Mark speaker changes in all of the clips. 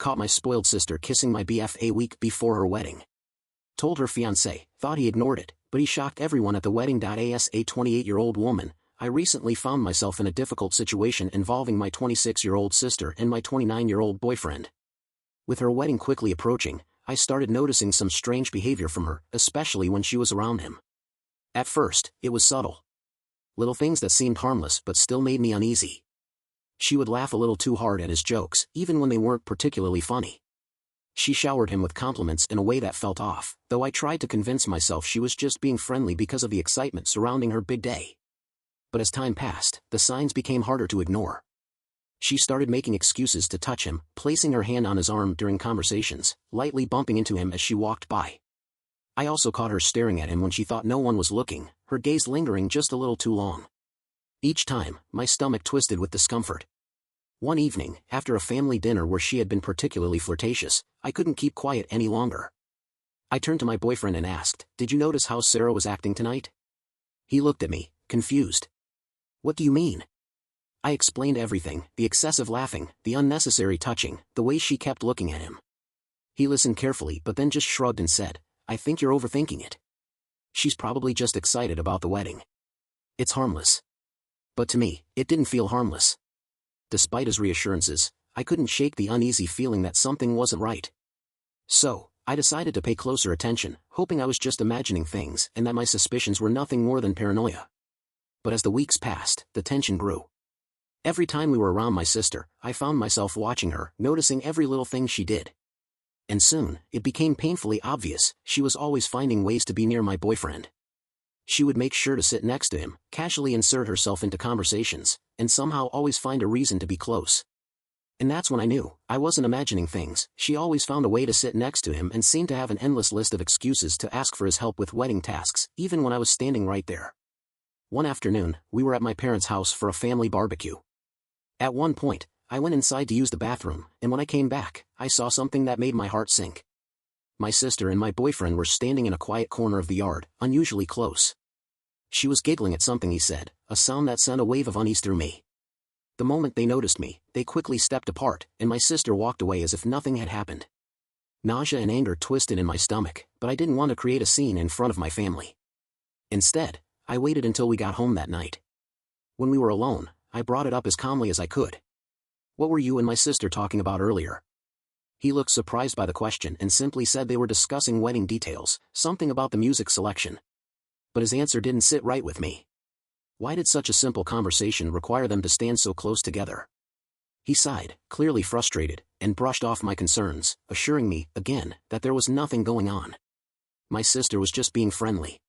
Speaker 1: Caught my spoiled sister kissing my BF a week before her wedding. Told her fiancé, thought he ignored it, but he shocked everyone at the wedding. As a 28-year-old woman, I recently found myself in a difficult situation involving my 26-year-old sister and my 29-year-old boyfriend. With her wedding quickly approaching, I started noticing some strange behavior from her, especially when she was around him. At first, it was subtle. Little things that seemed harmless but still made me uneasy. She would laugh a little too hard at his jokes, even when they weren't particularly funny. She showered him with compliments in a way that felt off, though I tried to convince myself she was just being friendly because of the excitement surrounding her big day. But as time passed, the signs became harder to ignore. She started making excuses to touch him, placing her hand on his arm during conversations, lightly bumping into him as she walked by. I also caught her staring at him when she thought no one was looking, her gaze lingering just a little too long. Each time, my stomach twisted with discomfort. One evening, after a family dinner where she had been particularly flirtatious, I couldn't keep quiet any longer. I turned to my boyfriend and asked, "Did you notice how Sarah was acting tonight?" He looked at me, confused. "What do you mean?" I explained everything, the excessive laughing, the unnecessary touching, the way she kept looking at him. He listened carefully but then just shrugged and said, "I think you're overthinking it. She's probably just excited about the wedding. It's harmless." But to me, it didn't feel harmless. Despite his reassurances, I couldn't shake the uneasy feeling that something wasn't right. So, I decided to pay closer attention, hoping I was just imagining things and that my suspicions were nothing more than paranoia. But as the weeks passed, the tension grew. Every time we were around my sister, I found myself watching her, noticing every little thing she did. And soon, it became painfully obvious, she was always finding ways to be near my boyfriend. She would make sure to sit next to him, casually insert herself into conversations, and somehow always find a reason to be close. And that's when I knew, I wasn't imagining things. She always found a way to sit next to him and seemed to have an endless list of excuses to ask for his help with wedding tasks, even when I was standing right there. One afternoon, we were at my parents' house for a family barbecue. At one point, I went inside to use the bathroom, and when I came back, I saw something that made my heart sink. My sister and my boyfriend were standing in a quiet corner of the yard, unusually close. She was giggling at something he said, a sound that sent a wave of unease through me. The moment they noticed me, they quickly stepped apart, and my sister walked away as if nothing had happened. Nausea and anger twisted in my stomach, but I didn't want to create a scene in front of my family. Instead, I waited until we got home that night. When we were alone, I brought it up as calmly as I could. "What were you and my sister talking about earlier?" He looked surprised by the question and simply said they were discussing wedding details, something about the music selection. But his answer didn't sit right with me. Why did such a simple conversation require them to stand so close together? He sighed, clearly frustrated, and brushed off my concerns, assuring me, again, that there was nothing going on. My sister was just being friendly.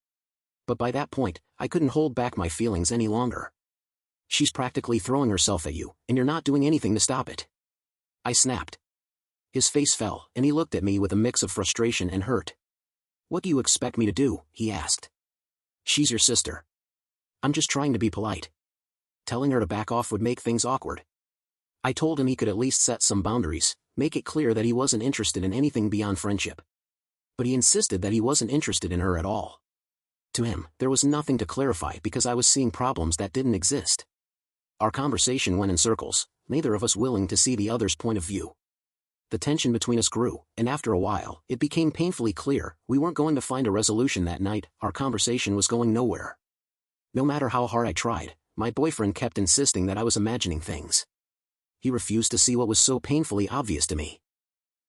Speaker 1: But by that point, I couldn't hold back my feelings any longer. "She's practically throwing herself at you, and you're not doing anything to stop it," I snapped. His face fell, and he looked at me with a mix of frustration and hurt. "What do you expect me to do?" he asked. "She's your sister. I'm just trying to be polite. Telling her to back off would make things awkward." I told him he could at least set some boundaries, make it clear that he wasn't interested in anything beyond friendship. But he insisted that he wasn't interested in her at all. To him, there was nothing to clarify because I was seeing problems that didn't exist. Our conversation went in circles, neither of us willing to see the other's point of view. The tension between us grew, and after a while, it became painfully clear we weren't going to find a resolution that night. Our conversation was going nowhere. No matter how hard I tried, my boyfriend kept insisting that I was imagining things. He refused to see what was so painfully obvious to me.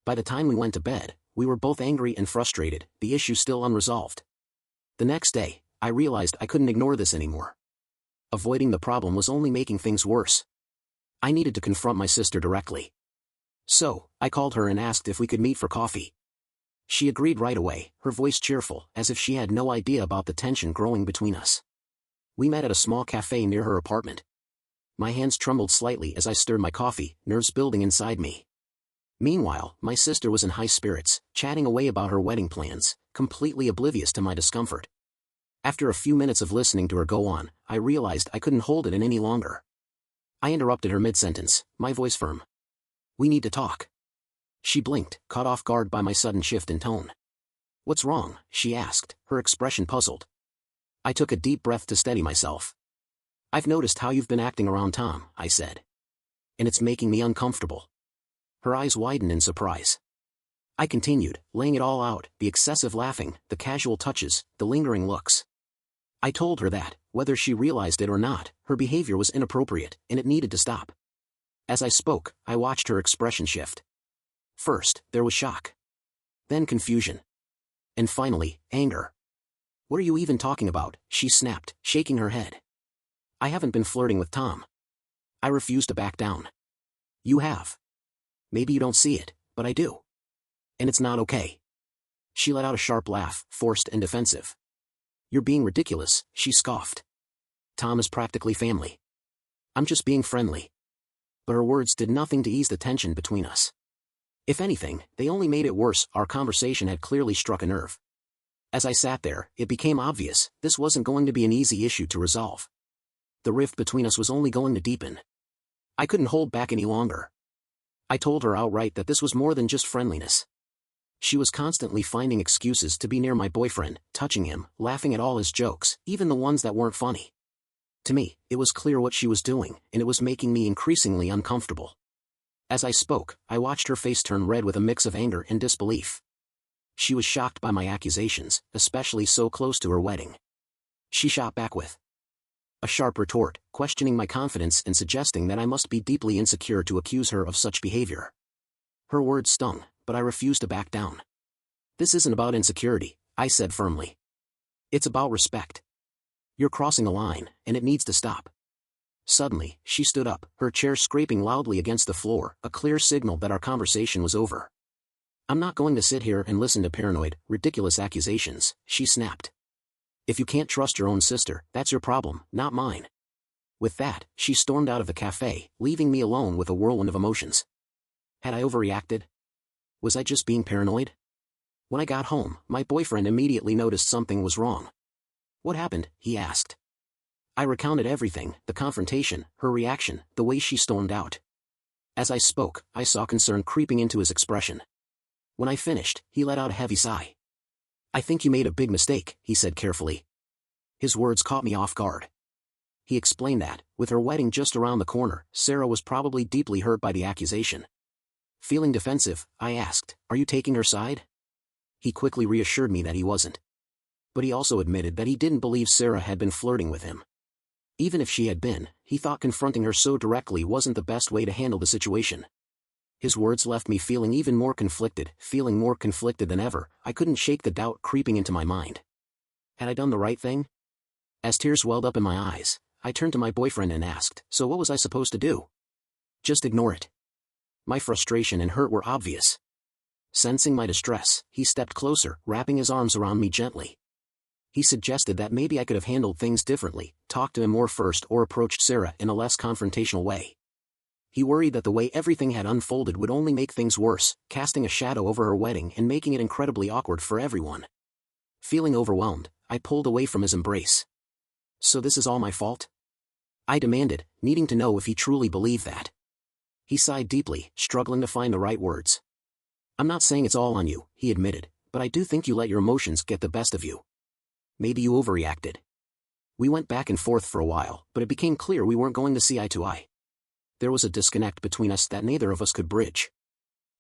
Speaker 1: By the time we went to bed, we were both angry and frustrated, the issue still unresolved. The next day, I realized I couldn't ignore this anymore. Avoiding the problem was only making things worse. I needed to confront my sister directly. So, I called her and asked if we could meet for coffee. She agreed right away, her voice cheerful, as if she had no idea about the tension growing between us. We met at a small cafe near her apartment. My hands trembled slightly as I stirred my coffee, nerves building inside me. Meanwhile, my sister was in high spirits, chatting away about her wedding plans, completely oblivious to my discomfort. After a few minutes of listening to her go on, I realized I couldn't hold it in any longer. I interrupted her mid-sentence, my voice firm. "We need to talk." She blinked, caught off guard by my sudden shift in tone. "What's wrong?" she asked, her expression puzzled. I took a deep breath to steady myself. "I've noticed how you've been acting around Tom," I said. "And it's making me uncomfortable." Her eyes widened in surprise. I continued, laying it all out, the excessive laughing, the casual touches, the lingering looks. I told her that, whether she realized it or not, her behavior was inappropriate, and it needed to stop. As I spoke, I watched her expression shift. First, there was shock. Then confusion. And finally, anger. "What are you even talking about?" she snapped, shaking her head. "I haven't been flirting with Tom." I refused to back down. "You have. Maybe you don't see it, but I do. And it's not okay." She let out a sharp laugh, forced and defensive. "You're being ridiculous," she scoffed. "Tom is practically family. I'm just being friendly." But her words did nothing to ease the tension between us. If anything, they only made it worse. Our conversation had clearly struck a nerve. As I sat there, it became obvious, this wasn't going to be an easy issue to resolve. The rift between us was only going to deepen. I couldn't hold back any longer. I told her outright that this was more than just friendliness. She was constantly finding excuses to be near my boyfriend, touching him, laughing at all his jokes, even the ones that weren't funny. To me, it was clear what she was doing, and it was making me increasingly uncomfortable. As I spoke, I watched her face turn red with a mix of anger and disbelief. She was shocked by my accusations, especially so close to her wedding. She shot back with a sharp retort, questioning my confidence and suggesting that I must be deeply insecure to accuse her of such behavior. Her words stung, but I refused to back down. "This isn't about insecurity," I said firmly. "It's about respect. You're crossing a line, and it needs to stop." Suddenly, she stood up, her chair scraping loudly against the floor, a clear signal that our conversation was over. "I'm not going to sit here and listen to paranoid, ridiculous accusations," she snapped. "If you can't trust your own sister, that's your problem, not mine." With that, she stormed out of the cafe, leaving me alone with a whirlwind of emotions. Had I overreacted? Was I just being paranoid? When I got home, my boyfriend immediately noticed something was wrong. "What happened?" he asked. I recounted everything, the confrontation, her reaction, the way she stormed out. As I spoke, I saw concern creeping into his expression. When I finished, he let out a heavy sigh. "I think you made a big mistake," he said carefully. His words caught me off guard. He explained that, with her wedding just around the corner, Sarah was probably deeply hurt by the accusation. Feeling defensive, I asked, "Are you taking her side?" He quickly reassured me that he wasn't. But he also admitted that he didn't believe Sarah had been flirting with him. Even if she had been, he thought confronting her so directly wasn't the best way to handle the situation. His words left me feeling even more conflicted, than ever. I couldn't shake the doubt creeping into my mind. Had I done the right thing? As tears welled up in my eyes, I turned to my boyfriend and asked, "So what was I supposed to do?" "Just ignore it." My frustration and hurt were obvious. Sensing my distress, he stepped closer, wrapping his arms around me gently. He suggested that maybe I could have handled things differently, talked to him more first or approached Sarah in a less confrontational way. He worried that the way everything had unfolded would only make things worse, casting a shadow over her wedding and making it incredibly awkward for everyone. Feeling overwhelmed, I pulled away from his embrace. "So this is all my fault?" I demanded, needing to know if he truly believed that. He sighed deeply, struggling to find the right words. "I'm not saying it's all on you," he admitted, "but I do think you let your emotions get the best of you. Maybe you overreacted." We went back and forth for a while, but it became clear we weren't going to see eye to eye. There was a disconnect between us that neither of us could bridge.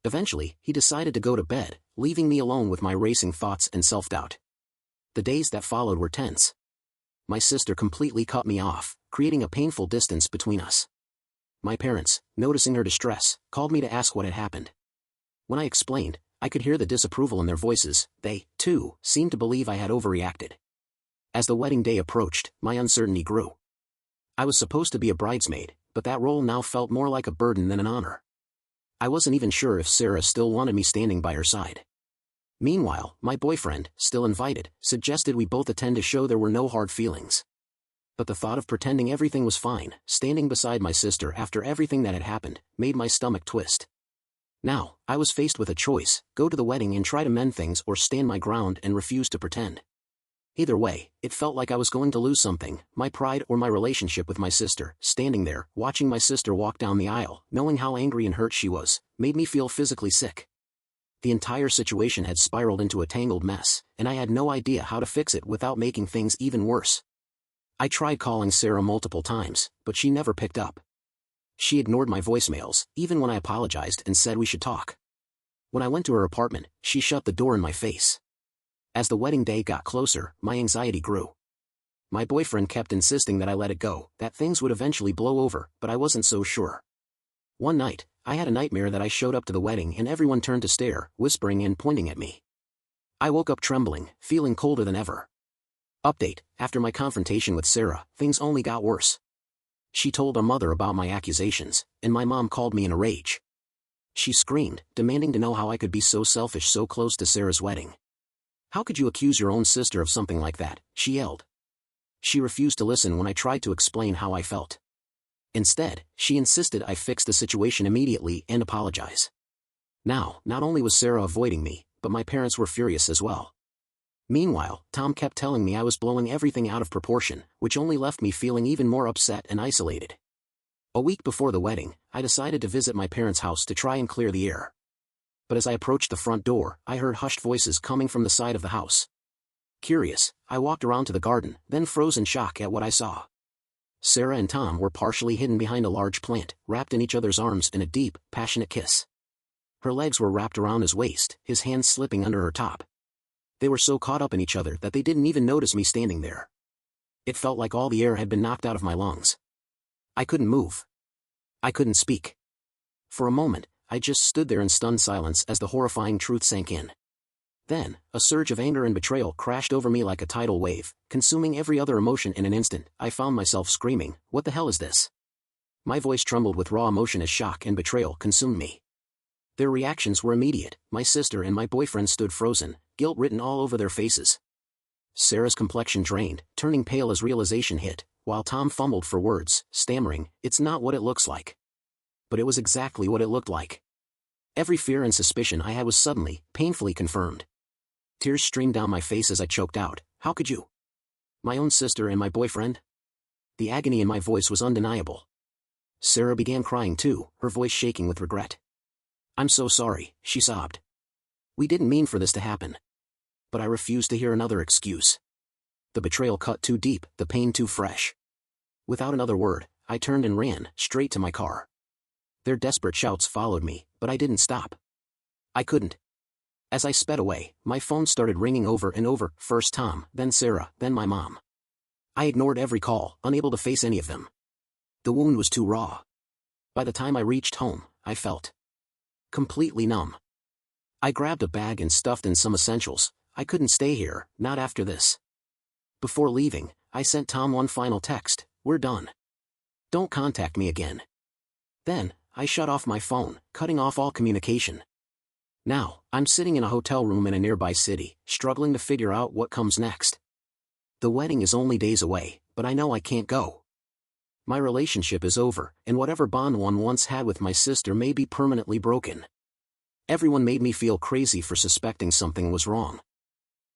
Speaker 1: Eventually, he decided to go to bed, leaving me alone with my racing thoughts and self-doubt. The days that followed were tense. My sister completely cut me off, creating a painful distance between us. My parents, noticing her distress, called me to ask what had happened. When I explained, I could hear the disapproval in their voices. They, too, seemed to believe I had overreacted. As the wedding day approached, my uncertainty grew. I was supposed to be a bridesmaid, but that role now felt more like a burden than an honor. I wasn't even sure if Sarah still wanted me standing by her side. Meanwhile, my boyfriend, still invited, suggested we both attend to show there were no hard feelings. But the thought of pretending everything was fine, standing beside my sister after everything that had happened, made my stomach twist. Now, I was faced with a choice: go to the wedding and try to mend things or stand my ground and refuse to pretend. Either way, it felt like I was going to lose something, my pride or my relationship with my sister. Standing there, watching my sister walk down the aisle, knowing how angry and hurt she was, made me feel physically sick. The entire situation had spiraled into a tangled mess, and I had no idea how to fix it without making things even worse. I tried calling Sarah multiple times, but she never picked up. She ignored my voicemails, even when I apologized and said we should talk. When I went to her apartment, she shut the door in my face. As the wedding day got closer, my anxiety grew. My boyfriend kept insisting that I let it go, that things would eventually blow over, but I wasn't so sure. One night, I had a nightmare that I showed up to the wedding and everyone turned to stare, whispering and pointing at me. I woke up trembling, feeling colder than ever. Update: after my confrontation with Sarah, things only got worse. She told her mother about my accusations, and my mom called me in a rage. She screamed, demanding to know how I could be so selfish so close to Sarah's wedding. "How could you accuse your own sister of something like that?" she yelled. She refused to listen when I tried to explain how I felt. Instead, she insisted I fix the situation immediately and apologize. Now, not only was Sarah avoiding me, but my parents were furious as well. Meanwhile, Tom kept telling me I was blowing everything out of proportion, which only left me feeling even more upset and isolated. A week before the wedding, I decided to visit my parents' house to try and clear the air. But as I approached the front door, I heard hushed voices coming from the side of the house. Curious, I walked around to the garden, then froze in shock at what I saw. Sarah and Tom were partially hidden behind a large plant, wrapped in each other's arms in a deep, passionate kiss. Her legs were wrapped around his waist, his hands slipping under her top. They were so caught up in each other that they didn't even notice me standing there. It felt like all the air had been knocked out of my lungs. I couldn't move. I couldn't speak. For a moment, I just stood there in stunned silence as the horrifying truth sank in. Then, a surge of anger and betrayal crashed over me like a tidal wave, consuming every other emotion in an instant. I found myself screaming, "What the hell is this?" My voice trembled with raw emotion as shock and betrayal consumed me. Their reactions were immediate. My sister and my boyfriend stood frozen, guilt written all over their faces. Sarah's complexion drained, turning pale as realization hit, while Tom fumbled for words, stammering, "It's not what it looks like." But it was exactly what it looked like. Every fear and suspicion I had was suddenly, painfully confirmed. Tears streamed down my face as I choked out, "How could you? My own sister and my boyfriend?" The agony in my voice was undeniable. Sarah began crying too, her voice shaking with regret. "I'm so sorry," she sobbed. "We didn't mean for this to happen." But I refused to hear another excuse. The betrayal cut too deep, the pain too fresh. Without another word, I turned and ran, straight to my car. Their desperate shouts followed me, but I didn't stop. I couldn't. As I sped away, my phone started ringing over and over, first Tom, then Sarah, then my mom. I ignored every call, unable to face any of them. The wound was too raw. By the time I reached home, I felt completely numb. I grabbed a bag and stuffed in some essentials. I couldn't stay here, not after this. Before leaving, I sent Tom one final text, "We're done. Don't contact me again." Then, I shut off my phone, cutting off all communication. Now, I'm sitting in a hotel room in a nearby city, struggling to figure out what comes next. The wedding is only days away, but I know I can't go. My relationship is over, and whatever bond one once had with my sister may be permanently broken. Everyone made me feel crazy for suspecting something was wrong.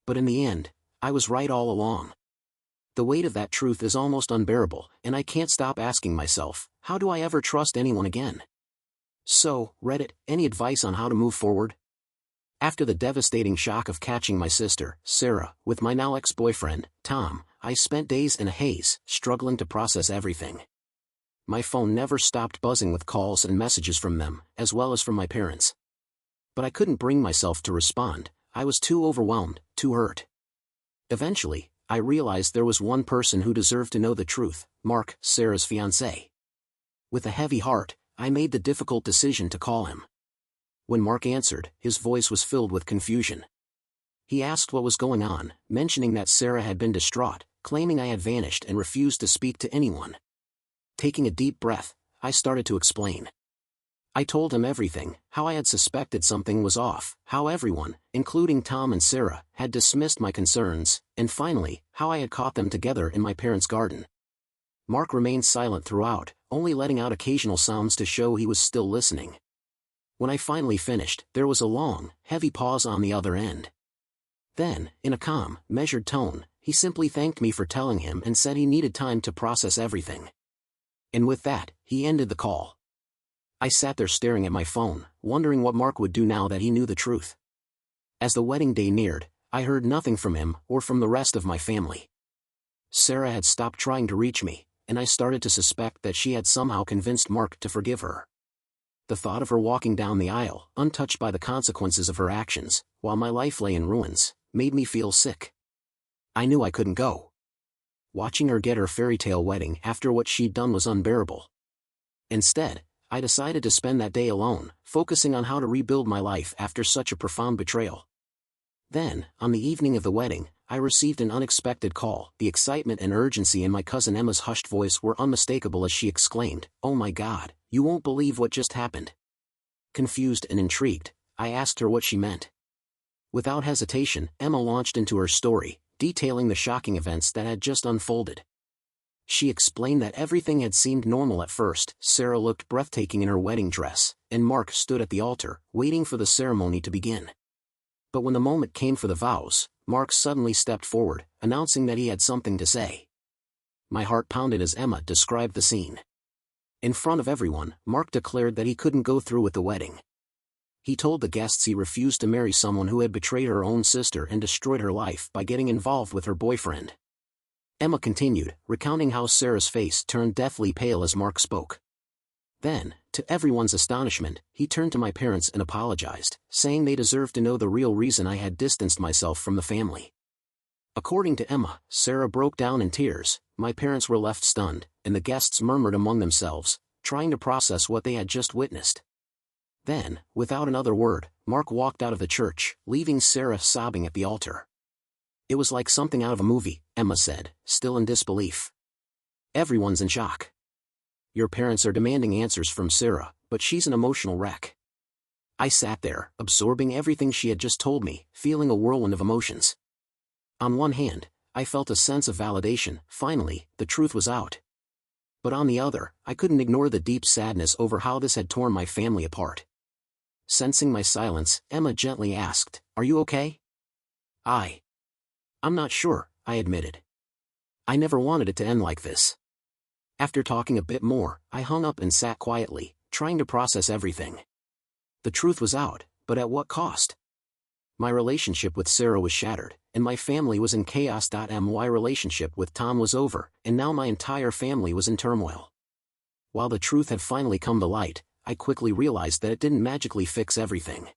Speaker 1: But in the end, I was right all along. The weight of that truth is almost unbearable, and I can't stop asking myself, how do I ever trust anyone again? So, Reddit, any advice on how to move forward? After the devastating shock of catching my sister, Sarah, with my now ex-boyfriend, Tom, I spent days in a haze, struggling to process everything. My phone never stopped buzzing with calls and messages from them, as well as from my parents. But I couldn't bring myself to respond. I was too overwhelmed, too hurt. Eventually, I realized there was one person who deserved to know the truth, Mark, Sarah's fiancé. With a heavy heart, I made the difficult decision to call him. When Mark answered, his voice was filled with confusion. He asked what was going on, mentioning that Sarah had been distraught, claiming I had vanished and refused to speak to anyone. Taking a deep breath, I started to explain. I told him everything, how I had suspected something was off, how everyone, including Tom and Sarah, had dismissed my concerns, and finally, how I had caught them together in my parents' garden. Mark remained silent throughout, only letting out occasional sounds to show he was still listening. When I finally finished, there was a long, heavy pause on the other end. Then, in a calm, measured tone, he simply thanked me for telling him and said he needed time to process everything. And with that, he ended the call. I sat there staring at my phone, wondering what Mark would do now that he knew the truth. As the wedding day neared, I heard nothing from him or from the rest of my family. Sarah had stopped trying to reach me, and I started to suspect that she had somehow convinced Mark to forgive her. The thought of her walking down the aisle, untouched by the consequences of her actions, while my life lay in ruins, made me feel sick. I knew I couldn't go. Watching her get her fairy tale wedding after what she'd done was unbearable. Instead, I decided to spend that day alone, focusing on how to rebuild my life after such a profound betrayal. Then, on the evening of the wedding, I received an unexpected call. The excitement and urgency in my cousin Emma's hushed voice were unmistakable as she exclaimed, "Oh my God, you won't believe what just happened." Confused and intrigued, I asked her what she meant. Without hesitation, Emma launched into her story, detailing the shocking events that had just unfolded. She explained that everything had seemed normal at first. Sarah looked breathtaking in her wedding dress, and Mark stood at the altar, waiting for the ceremony to begin. But when the moment came for the vows, Mark suddenly stepped forward, announcing that he had something to say. My heart pounded as Emma described the scene. In front of everyone, Mark declared that he couldn't go through with the wedding. He told the guests he refused to marry someone who had betrayed her own sister and destroyed her life by getting involved with her boyfriend. Emma continued, recounting how Sarah's face turned deathly pale as Mark spoke. Then, to everyone's astonishment, he turned to my parents and apologized, saying they deserved to know the real reason I had distanced myself from the family. According to Emma, Sarah broke down in tears, my parents were left stunned, and the guests murmured among themselves, trying to process what they had just witnessed. Then, without another word, Mark walked out of the church, leaving Sarah sobbing at the altar. "It was like something out of a movie," Emma said, still in disbelief. "Everyone's in shock. Your parents are demanding answers from Sarah, but she's an emotional wreck." I sat there, absorbing everything she had just told me, feeling a whirlwind of emotions. On one hand, I felt a sense of validation. Finally, the truth was out. But on the other, I couldn't ignore the deep sadness over how this had torn my family apart. Sensing my silence, Emma gently asked, "Are you okay?" "I'm not sure," I admitted. "I never wanted it to end like this." After talking a bit more, I hung up and sat quietly, trying to process everything. The truth was out, but at what cost? My relationship with Sarah was shattered, and my family was in chaos. My relationship with Tom was over, and now my entire family was in turmoil. While the truth had finally come to light, I quickly realized that it didn't magically fix everything.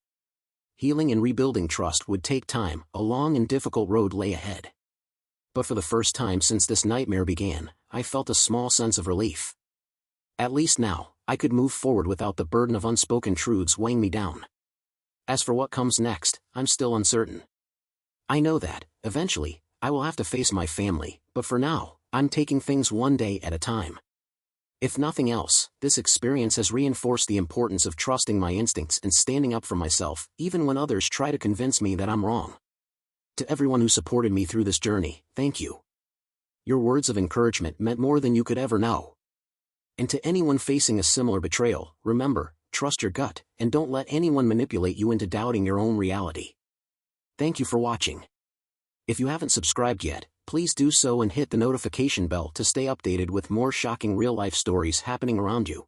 Speaker 1: Healing and rebuilding trust would take time. A long and difficult road lay ahead. But for the first time since this nightmare began, I felt a small sense of relief. At least now, I could move forward without the burden of unspoken truths weighing me down. As for what comes next, I'm still uncertain. I know that, eventually, I will have to face my family, but for now, I'm taking things one day at a time. If nothing else, this experience has reinforced the importance of trusting my instincts and standing up for myself, even when others try to convince me that I'm wrong. To everyone who supported me through this journey, thank you. Your words of encouragement meant more than you could ever know. And to anyone facing a similar betrayal, remember, trust your gut, and don't let anyone manipulate you into doubting your own reality. Thank you for watching. If you haven't subscribed yet, please do so and hit the notification bell to stay updated with more shocking real-life stories happening around you.